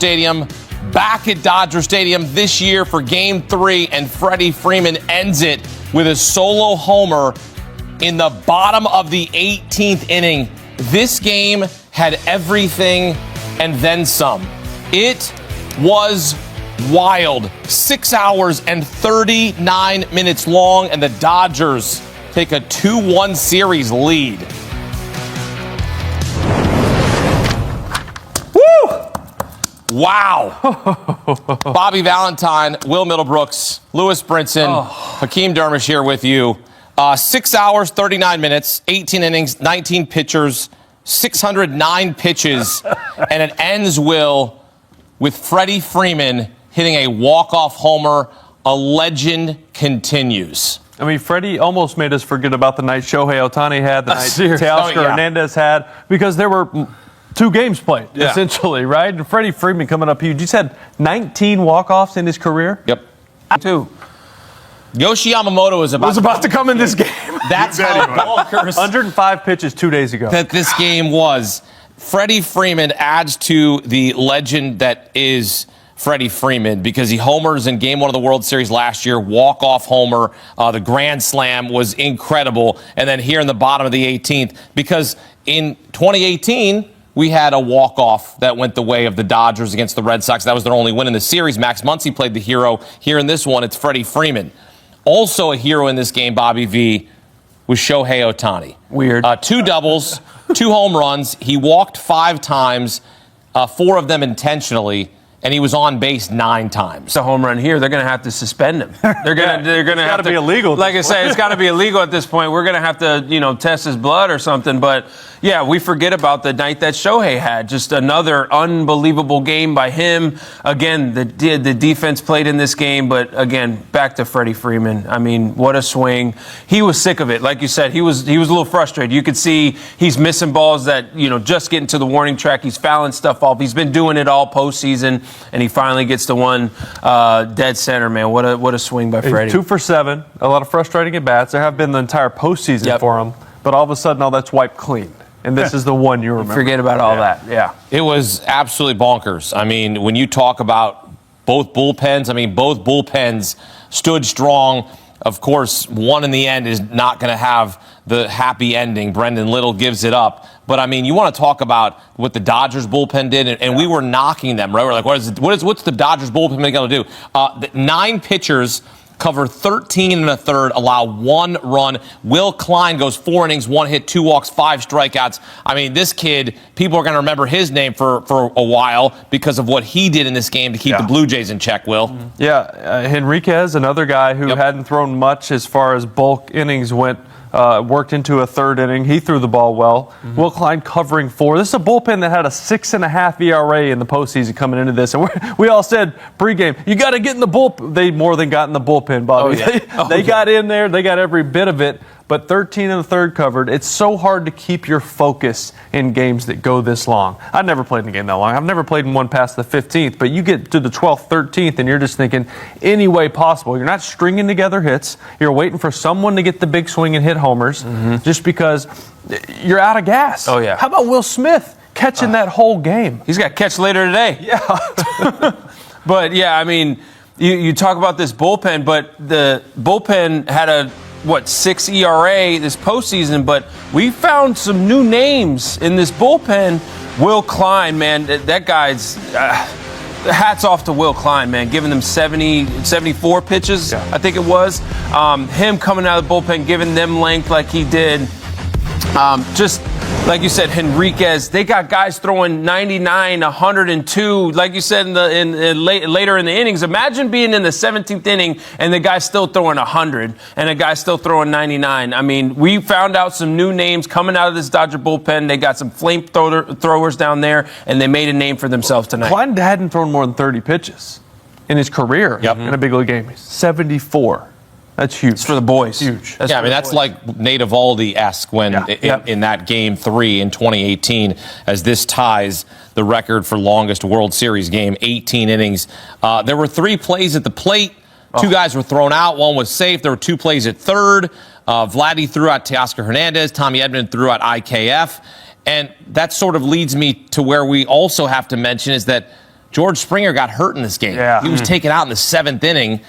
Stadium, back at Dodger Stadium this year for Game 3, and Freddie Freeman ends it with a solo homer in the bottom of the 18th inning. This game had everything and then some. It was wild. 6 hours and 39 minutes long, and the Dodgers take a 2-1 series lead. Wow. Bobby Valentine, Will Middlebrooks, Lewis Brinson, Hakeem Dermish here with you. 6 hours, 39 minutes, 18 innings, 19 pitchers, 609 pitches, and it ends, Will, with Freddie Freeman hitting a walk-off homer. A legend continues. I mean, Freddie almost made us forget about the night Shohei Ohtani had, the night Teoscar Hernandez had, because there were 2 games played, essentially, right? And Freddie Freeman coming up huge. He's had 19 walk-offs in his career. Yep. 2. Yoshi Yamamoto was about to come in this game. That's how bonkers 105 pitches 2 days ago. that this game was. Freddie Freeman adds to the legend that is Freddie Freeman because he homers in Game 1 of the World Series last year, walk-off homer. The Grand Slam was incredible. And then here in the bottom of the 18th, because in 2018, we had a walk-off that went the way of the Dodgers against the Red Sox. That was their only win in the series. Max Muncy played the hero. Here in this one, it's Freddie Freeman. Also a hero in this game, Bobby V, was Shohei Ohtani. Weird. 2 doubles, 2 home runs. He walked 5 times, 4 of them intentionally, and he was on base 9 times. It's a home run here. They're going to have to suspend him. They're going to have to be illegal. Like I say, it's got to be illegal at this point. We're going to have to, test his blood or something. But yeah, we forget about the night that Shohei had. Just another unbelievable game by him. Again, the defense played in this game, but again, back to Freddie Freeman. I mean, what a swing. He was sick of it. Like you said, he was a little frustrated. You could see he's missing balls that, just getting to the warning track. He's fouling stuff off. He's been doing it all postseason. And he finally gets the one dead center, man. What a swing by Freddie. 2 for 7. A lot of frustrating at bats. There have been the entire postseason for him. But all of a sudden, all that's wiped clean. And this is the one you remember. Forget about all that. Yeah. It was absolutely bonkers. I mean, when you talk about both bullpens stood strong. Of course, one in the end is not going to have the happy ending. Brendan Little gives it up. But, I mean, you want to talk about what the Dodgers bullpen did, and we were knocking them, right? We're like, what's the Dodgers bullpen going to do? 9 pitchers cover 13 1/3, allow 1 run. Will Klein goes 4 innings, 1 hit, 2 walks, 5 strikeouts. I mean, this kid, people are going to remember his name for a while because of what he did in this game to keep the Blue Jays in check, Will. Mm-hmm. Yeah, Henriquez, another guy who hadn't thrown much as far as bulk innings went, worked into a 3rd inning. He threw the ball well. Mm-hmm. Will Klein covering 4. This is a bullpen that had a 6.5 ERA in the postseason coming into this. And we all said pregame, you got to get in the bullpen. They more than got in the bullpen, Bobby. They got in there. They got every bit of it. But 13 1/3 covered. It's so hard to keep your focus in games that go this long. I've never played in a game that long. I've never played in one past the 15th. But you get to the 12th, 13th, and you're just thinking any way possible. You're not stringing together hits. You're waiting for someone to get the big swing and hit homers just because you're out of gas. Oh, yeah. How about Will Smith catching that whole game? He's got to catch later today. Yeah. But, yeah, I mean, you talk about this bullpen, but the bullpen had a 6 ERA this postseason, but we found some new names in this bullpen. Will Klein, man, that guy's hats off to Will Klein, man, giving them 74 pitches, I think it was. Him coming out of the bullpen, giving them length like he did. Just like you said, Henriquez, they got guys throwing 99, 102. Like you said later in the innings, imagine being in the 17th inning and the guy's still throwing 100 and a guy's still throwing 99. I mean, we found out some new names coming out of this Dodger bullpen. They got some flamethrowers down there, and they made a name for themselves tonight. Klein hadn't thrown more than 30 pitches in his career in a big league game. 74. That's huge. It's for the boys. Huge. That's like Nate Eovaldi-esque when in that Game 3 in 2018, as this ties the record for longest World Series game, 18 innings. There were 3 plays at the plate. 2 guys were thrown out. 1 was safe. There were 2 plays at third. Vladdy threw out Teoscar Hernandez. Tommy Edman threw out IKF. And that sort of leads me to where we also have to mention is that George Springer got hurt in this game. Yeah. He was taken out in the 7th inning,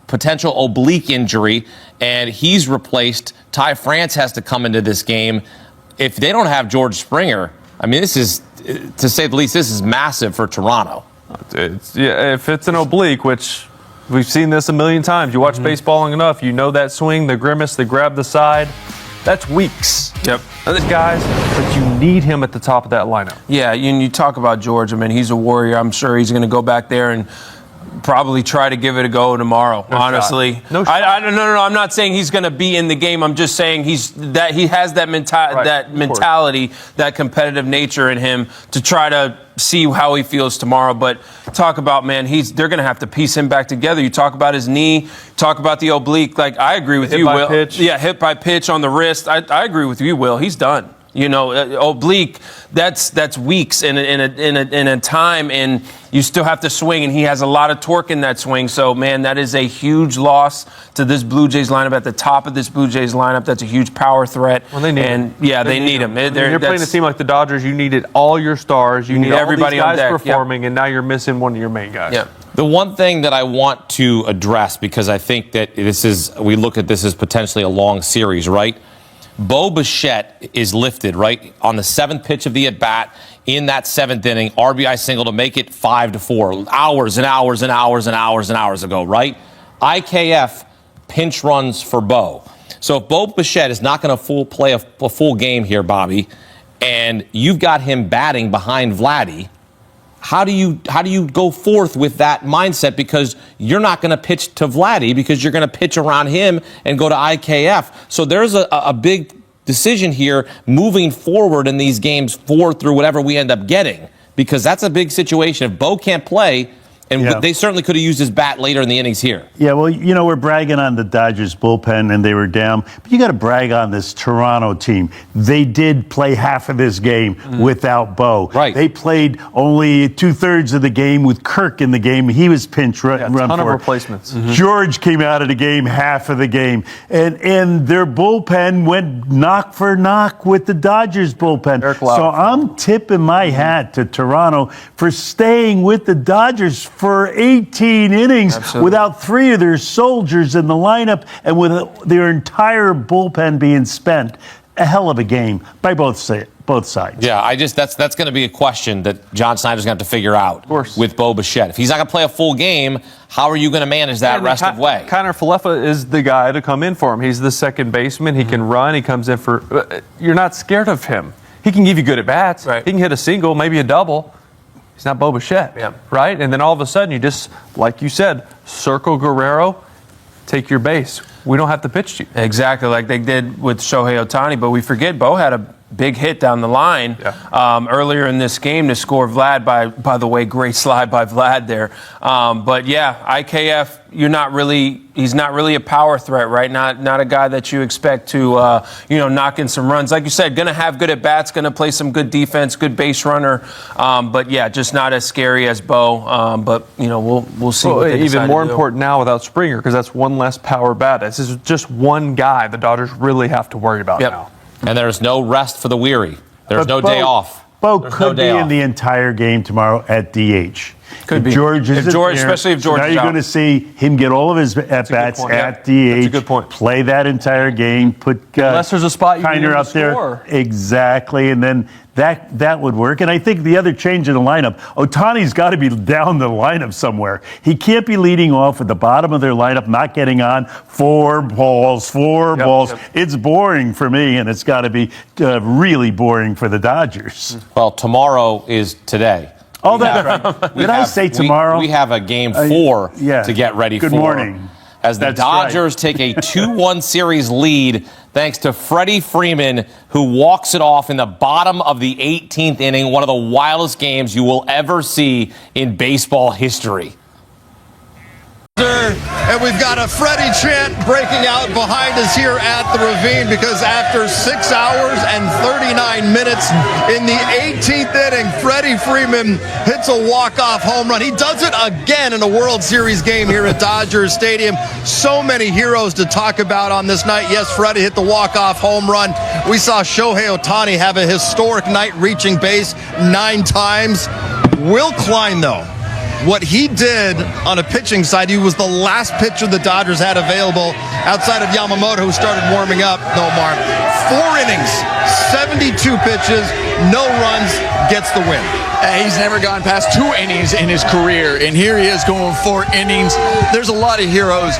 potential oblique injury, and he's replaced. Ty France has to come into this game. If they don't have George Springer, I mean, this is, to say the least, this is massive for Toronto. If it's an oblique, which we've seen this a million times. You watch baseball long enough, you know that swing, the grimace, the grab the side. That's weeks. Yep. Guys, but you need him at the top of that lineup. Yeah, you talk about George. I mean, he's a warrior. I'm sure he's going to go back there and probably try to give it a go tomorrow. No honestly, shot. No shot. No. I'm not saying he's going to be in the game. I'm just saying he has that mentality, that competitive nature in him to try to see how he feels tomorrow. But talk about, man, they're going to have to piece him back together. You talk about his knee, talk about the oblique. Like, I agree with you, Will. Pitch. Yeah, hit by pitch on the wrist. I agree with you, Will. He's done. You know, oblique, that's weeks in a time, and you still have to swing, and he has a lot of torque in that swing. So, man, that is a huge loss to this Blue Jays lineup. At the top of this Blue Jays lineup, that's a huge power threat. Well, they need him. Yeah, they need him. You're playing a team like the Dodgers. You needed all your stars. You need everybody all on these guys deck. performing, and now you're missing one of your main guys. Yeah. The one thing that I want to address, because I think that we look at this as potentially a long series, right? Bo Bichette is lifted, right, on the 7th pitch of the at-bat in that 7th inning, RBI single to make it 5-4, hours and hours and hours and hours and hours ago, right? IKF pinch runs for Bo. So if Bo Bichette is not going to play a full game here, Bobby, and you've got him batting behind Vladdy, how do you go forth with that mindset? Because you're not going to pitch to Vladdy because you're going to pitch around him and go to IKF. So there's a big decision here moving forward in these games 4 through whatever we end up getting, because that's a big situation. If Bo can't play, and they certainly could have used his bat later in the innings here. Yeah, well, you know, we're bragging on the Dodgers bullpen, and they were down. But you got to brag on this Toronto team. They did play half of this game without Bo. Right. They played only 2/3 of the game with Kirk in the game. He was pinch run A ton of for. replacements. George came out of the game half of the game. And their bullpen went knock for knock with the Dodgers bullpen. So I'm tipping my hat to Toronto for staying with the Dodgers for 18 innings without 3 of their soldiers in the lineup and with their entire bullpen being spent. A hell of a game by both sides. Yeah, that's going to be a question that John Snyder's going to have to figure out with Bo Bichette. If he's not going to play a full game, how are you going to manage that rest of way? Connor Falefa is the guy to come in for him. He's the second baseman. He can run. He comes in for. You're not scared of him. He can give you good at bats. Right. He can hit a single, maybe a double. He's not Bo Bichette, right? And then all of a sudden, you just, like you said, circle Guerrero, take your base. We don't have to pitch to you. Exactly, like they did with Shohei Ohtani, but we forget Bo had a big hit down the line earlier in this game to score Vlad. By the way, great slide by Vlad there. But yeah, IKF, he's not really a power threat, right? Not a guy that you expect to knock in some runs. Like you said, going to have good at bats, going to play some good defense, good base runner. But yeah, just not as scary as Bo. But we'll see. Well, what they even more to do. important now without Springer, because that's one less power bat. This is just one guy the Dodgers really have to worry about now. And there's no rest for the weary. There's no day off. Bo could be in the entire game tomorrow at DH. Could be. Especially if George now is you're out. going to see him get all of his at-bats at DH. That's a good point. Play that entire game. Put unless there's a spot you need him to up there. score. Exactly. And then that would work. And I think the other change in the lineup, Ohtani's got to be down the lineup somewhere. He can't be leading off at the bottom of their lineup, not getting on 4 balls. It's boring for me, and it's got to be really boring for the Dodgers. Well, tomorrow is today. Oh, that's right. Did I say tomorrow? We have a game 4 to get ready for. Good morning. As the Dodgers take a 2-1 series lead thanks to Freddie Freeman, who walks it off in the bottom of the 18th inning, one of the wildest games you will ever see in baseball history. And we've got a Freddie chant breaking out behind us here at the Ravine, because after 6 hours and 39 minutes in the 18th inning, Freddie Freeman hits a walk-off home run. He does it again in a World Series game here at Dodger Stadium. So many heroes to talk about on this night. Yes, Freddie hit the walk-off home run. We saw Shohei Ohtani have a historic night, reaching base 9 times. Will Klein, though, what he did on a pitching side, he was the last pitcher the Dodgers had available outside of Yamamoto, who started warming up. No, Mark. 4 innings, 72 pitches, no runs, gets the win. He's never gone past 2 innings in his career, and here he is going 4 innings. There's a lot of heroes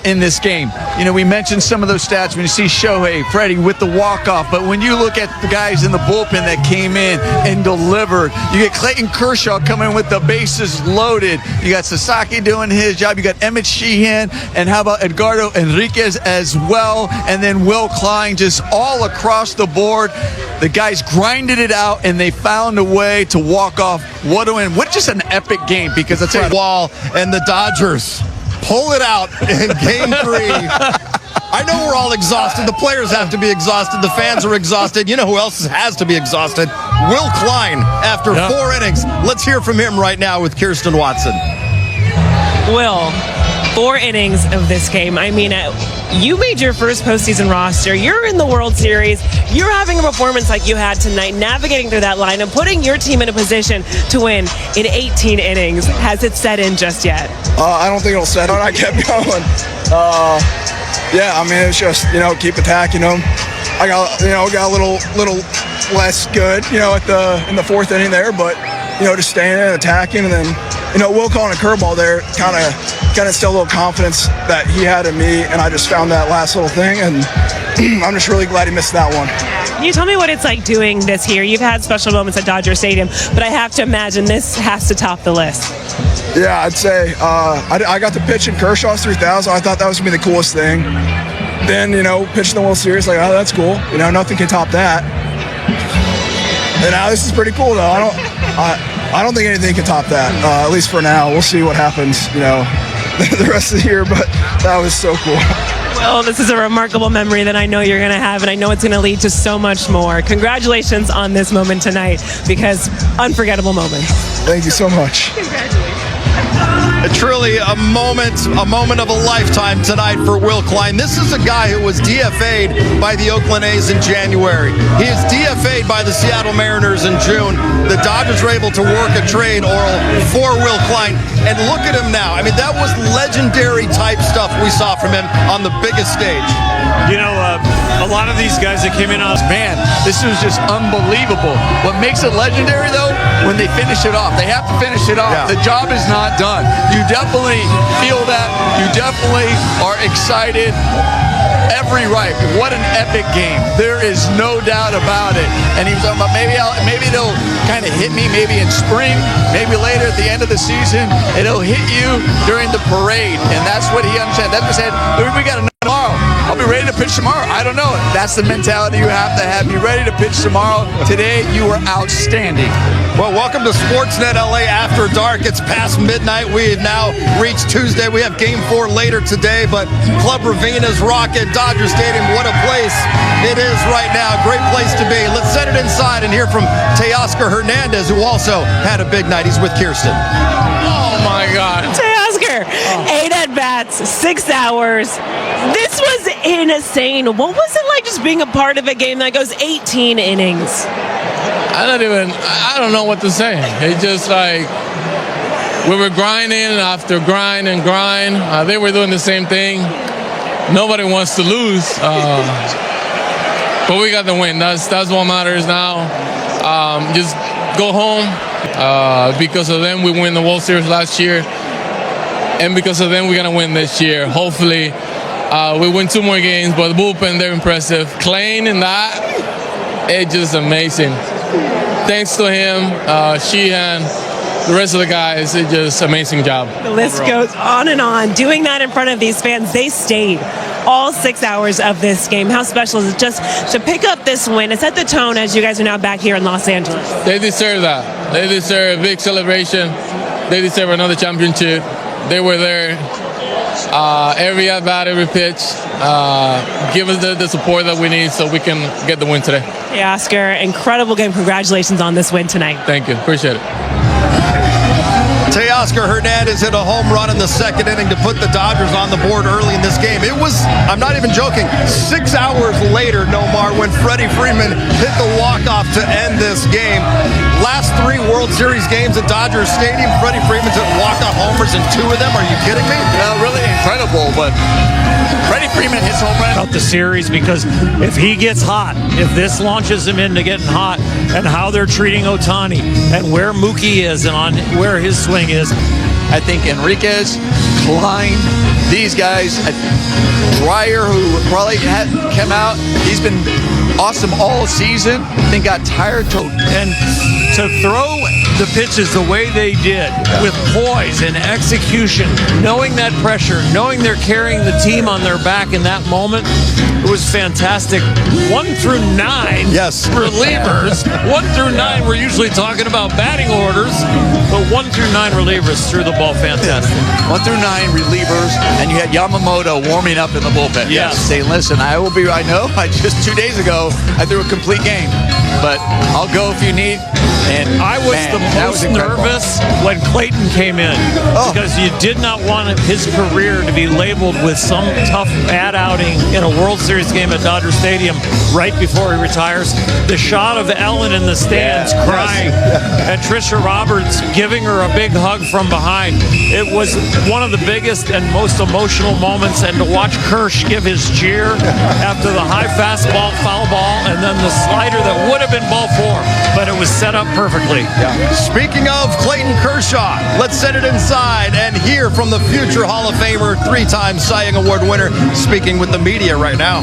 in this game. You know, we mentioned some of those stats when you see Shohei, Freddie with the walk-off, but when you look at the guys in the bullpen that came in and delivered, you get Clayton Kershaw coming with the bases loaded. You got Sasaki doing his job. You got Emmett Sheehan, and how about Edgardo Enriquez as well, and then Will Klein, just all across the board. The guys grinded it out, and they found a way to walk off. What a win. What just an epic game, because it's a wall, and the Dodgers pull it out in game 3. I know we're all exhausted. The players have to be exhausted. The fans are exhausted. You know who else has to be exhausted? Will Klein after 4 innings. Let's hear from him right now with Kirsten Watson. Will, 4 innings of this game. I mean, you made your first postseason roster. You're in the World Series. You're having a performance like you had tonight, navigating through that line and putting your team in a position to win in 18 innings. Has it set in just yet? I don't think it'll set in. I kept going. Yeah, I mean, it's just, keep attacking them. I got a little less good, in the 4th inning there, but, just staying in and attacking, and then, Will calling a curveball there kind of instilled a little confidence that he had in me, and I just found that last little thing, and I'm just really glad he missed that one. Can you tell me what it's like doing this here? You've had special moments at Dodger Stadium, but I have to imagine this has to top the list. Yeah, I'd say I got to pitch in Kershaw's 3000. I thought that was going to be the coolest thing. Then, pitching the World Series, like, oh, that's cool. Nothing can top that. And now this is pretty cool, though. I don't think anything can top that, at least for now. We'll see what happens, the rest of the year, but that was so cool. Well, this is a remarkable memory that I know you're going to have, and I know it's going to lead to so much more. Congratulations on this moment tonight, because unforgettable moment. Thank you so much. Congratulations. Truly a moment of a lifetime tonight for Will Klein. This is a guy who was DFA'd by the Oakland A's in January. He is DFA'd by the Seattle Mariners in June. The Dodgers were able to work a trade, Oral, for Will Klein. And look at him now. I mean, that was legendary type stuff we saw from him on the biggest stage. A lot of these guys that came in on, man, this was just unbelievable. What makes it legendary, though, when they finish it off. They have to finish it off. Yeah. The job is not done. You definitely feel that. You definitely are excited. Every right. What an epic game. There is no doubt about it. And he was talking about maybe they'll kind of hit me maybe in spring, maybe later at the end of the season. It'll hit you during the parade. And that's what he understands. That's what he said. We got another tomorrow. I'll be ready to pitch tomorrow. I don't know. That's the mentality you have to have. Be ready to pitch tomorrow. Today, you were outstanding. Well, welcome to Sportsnet LA After Dark. It's past midnight. We have now reached Tuesday. We have Game 4 later today, but Club Ravina's Rocket Dodger Stadium, what a place it is right now. Great place to be. Let's set it inside and hear from Teoscar Hernandez, who also had a big night. He's with Kirsten. oh my God. Teoscar, 8 at-bats, 6 hours. This was insane. What was it like just being a part of a game that goes 18 innings? I don't know what to say. It's just like we were grinding after grind and grind. They were doing the same thing. Nobody wants to lose, but we got the win. That's what matters now. Just go home. Because of them, we win the World Series last year, and because of them, we're gonna win this year. Hopefully, we win 2 more games. But the bullpen, they're impressive. Klein and that, it's just amazing. Thanks to him, Sheehan, the rest of the guys, it's just amazing job. The list goes on and on. Doing that in front of these fans, they stayed all 6 hours of this game. How special is it just to pick up this win and set the tone as you guys are now back here in Los Angeles? They deserve that. They deserve a big celebration. They deserve another championship. They were there every at-bat, every pitch. Give us the support that we need so we can get the win today. Hey, Oscar, incredible game. Congratulations on this win tonight. Thank you. Appreciate it. Teoscar Hernandez hit a home run in the second inning to put the Dodgers on the board early in this game. It was, I'm not even joking, 6 hours later, Nomar, when Freddie Freeman hit the walk-off to end this game. Last 3 World Series games at Dodger Stadium, Freddie Freeman's hit walk-off homers in 2 of them. Are you kidding me? Really incredible, but Freddie Freeman hits home run. About the series, because if he gets hot, if this launches him into getting hot, and how they're treating Ohtani, and where Mookie is, and on where his swing is, I think Enriquez, Klein, these guys, Dreyer, who probably came out, he's been awesome all season. I think got tired. and to throw the pitches the way they did, with poise and execution, knowing that pressure, knowing they're carrying the team on their back in that moment, it was fantastic. 1 through 9 Yes. relievers. 1 through 9, we're usually talking about batting orders, but 1 through 9 relievers threw the ball fantastic. 1 through 9 relievers, and you had Yamamoto warming up in the bullpen. Yes. Saying, listen, I know, just 2 days ago, I threw a complete game, but I'll go if you need. And I was the most nervous when Clayton came in, because you did not want his career to be labeled with some tough bad outing in a World Series game at Dodger Stadium right before he retires. The shot of Ellen in the stands crying, and Trisha Roberts giving her a big hug from behind. It was one of the biggest and most emotional moments, and to watch Kirsch give his cheer after the high fastball, foul ball, and then the slider that would have been ball 4, but it was set up perfectly. Speaking of Clayton Kershaw, let's set it inside and hear from the future Hall of Famer, 3-time Cy Young Award winner, speaking with the media right now.